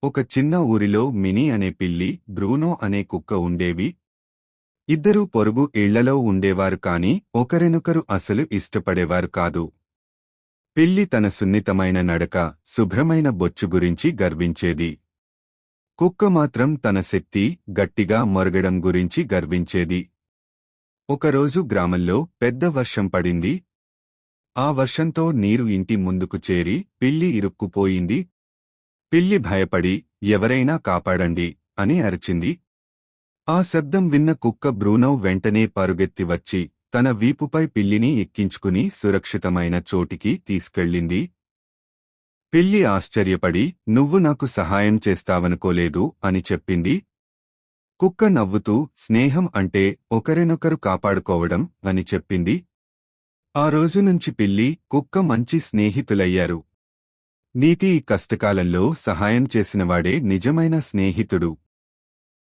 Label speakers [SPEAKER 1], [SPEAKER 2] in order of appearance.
[SPEAKER 1] ఒక చిన్న ఊరిలో మినీ అనే పిల్లి, బ్రూనో అనే కుక్క ఉండేవి. ఇద్దరూ పొరుగు ఇళ్లలో ఉండేవారు కాని ఒకరినొకరు అసలు ఇష్టపడేవారు కాదు. పిల్లి తన సున్నితమైన నడక, శుభ్రమైన బొచ్చు గురించి గర్వించేది. కుక్క మాత్రం తన శక్తి, గట్టిగా మొరగడం గురించి గర్వించేది. ఒకరోజు గ్రామంలో పెద్ద వర్షం పడింది. ఆ వర్షంతో నీరు ఇంటి ముందుకు చేరి పిల్లి ఇరుక్కుపోయింది. పిల్లి భయపడి, ఎవరైనా కాపాడండి అని అరిచింది. ఆ శబ్దం విన్న కుక్క బ్రూనో వెంటనే పరుగెత్తి వచ్చి తన వీపుపై పిల్లిని ఎక్కించుకుని సురక్షితమైన చోటికి తీసుకెళ్ళింది. పిల్లి ఆశ్చర్యపడి, నువ్వు నాకు సహాయం చేస్తావనుకోలేదు అని చెప్పింది. కుక్క నవ్వుతూ, స్నేహం అంటే ఒకరినొకరు కాపాడుకోవడం అని చెప్పింది. ఆ రోజునుంచి పిల్లి, కుక్క మంచి స్నేహితులయ్యారు. నీతి: ఈ కష్టకాలంలో సహాయం చేసినవాడే నిజమైన స్నేహితుడు.